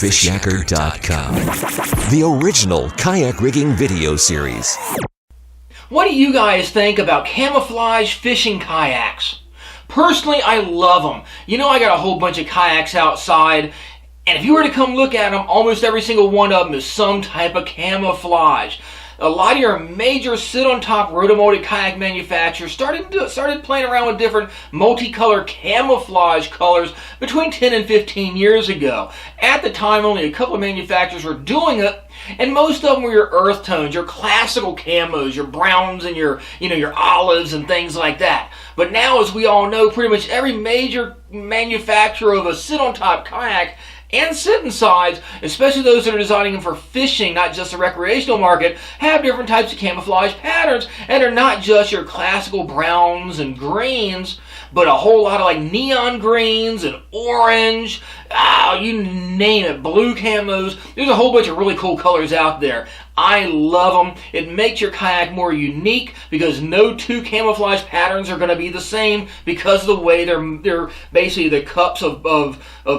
Fishyaker.com, the original kayak rigging video series. What do you guys think about camouflage fishing kayaks? Personally, I love them. You know, I got a whole bunch of kayaks outside, and if you were to come look at them, almost every single one of them is some type of camouflage. A lot of your major sit-on-top rotomolded kayak manufacturers started playing around with different multicolor camouflage colors between 10 and 15 years ago. At the time, only a couple of manufacturers were doing it, and most of them were your earth tones, your classical camos, your browns and your olives and things like that. But now, as we all know, pretty much every major manufacturer of a sit-on-top kayak and sit sides, especially those that are designing them for fishing, not just the recreational market, have different types of camouflage patterns, and they're not just your classical browns and greens, but a whole lot of like neon greens and orange, you name it, blue camos. There's a whole bunch of really cool colors out there. I love them. It makes your kayak more unique because no two camouflage patterns are going to be the same because of the way they're basically the cups of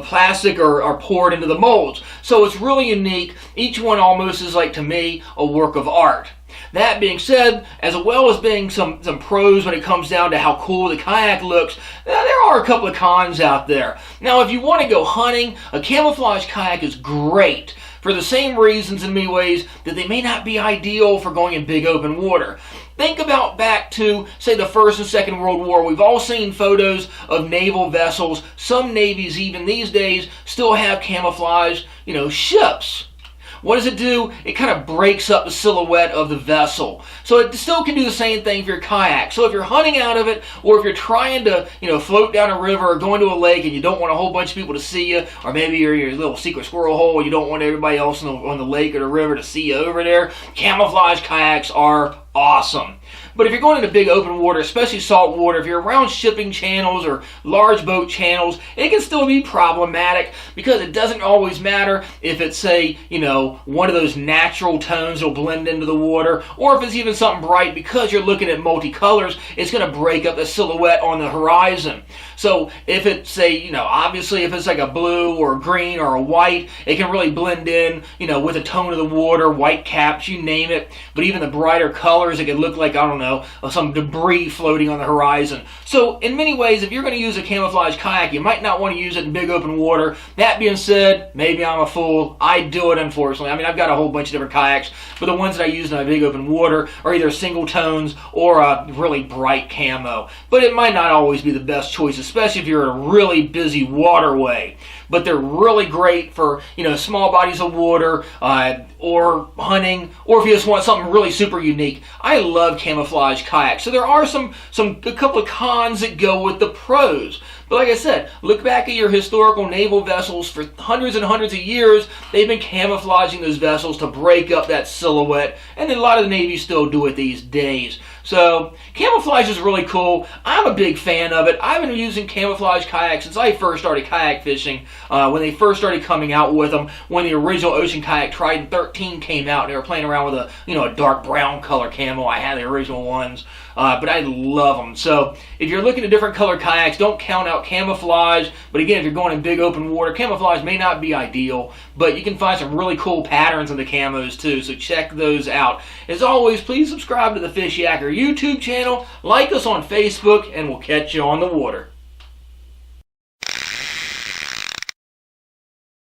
plastic are poured into the molds. So it's really unique. Each one almost is, like, to me, a work of art. That being said, as well as being some pros when it comes down to how cool the kayak looks, there are a couple of cons out there. Now, if you want to go hunting, a camouflage kayak is great for the same reasons in many ways that they may not be ideal for going in big open water. Think about back to, say, the First and Second World War. We've all seen photos of naval vessels. Some navies, even these days, still have camouflage, ships. What does it do? It kind of breaks up the silhouette of the vessel. So it still can do the same thing for your kayak. So if you're hunting out of it, or if you're trying to, float down a river or go into a lake and you don't want a whole bunch of people to see you, or maybe you're in your little secret squirrel hole and you don't want everybody else on the lake or the river to see you over there, camouflage kayaks are awesome. But if you're going into big open water, especially salt water, if you're around shipping channels or large boat channels, it can still be problematic because it doesn't always matter if it's, say, one of those natural tones that'll blend into the water, or if it's even something bright. Because you're looking at multicolors, it's going to break up the silhouette on the horizon. So if it's, say, obviously if it's like a blue or a green or a white, it can really blend in, with the tone of the water, white caps, you name it. But even the brighter colors, it can look like, I don't know, some debris floating on the horizon. So in many ways, if you're going to use a camouflage kayak, you might not want to use it in big open water. That being said, maybe I'm a fool. I do it, unfortunately. I mean, I've got a whole bunch of different kayaks, but the ones that I use in my big open water are either single tones or a really bright camo. But it might not always be the best choice, especially if you're in a really busy waterway. But they're really great for, small bodies of water, or hunting, or if you just want something really super unique. I love camouflage kayaks. So there are a couple of cons that go with the pros. But like I said, look back at your historical naval vessels. For hundreds and hundreds of years, they've been camouflaging those vessels to break up that silhouette, and a lot of the navies still do it these days. So camouflage is really cool. I'm a big fan of it. I've been using camouflage kayaks since I first started kayak fishing, when they first started coming out with them, when the original Ocean Kayak Trident 13 came out. They were playing around with a dark brown color camo. I had the original ones, but I love them. So if you're looking at different color kayaks, don't count out camouflage. But again, if you're going in big open water, camouflage may not be ideal, but you can find some really cool patterns in the camos too, so check those out. As always, please subscribe to the Fishyaker YouTube channel, like us on Facebook, and we'll catch you on the water.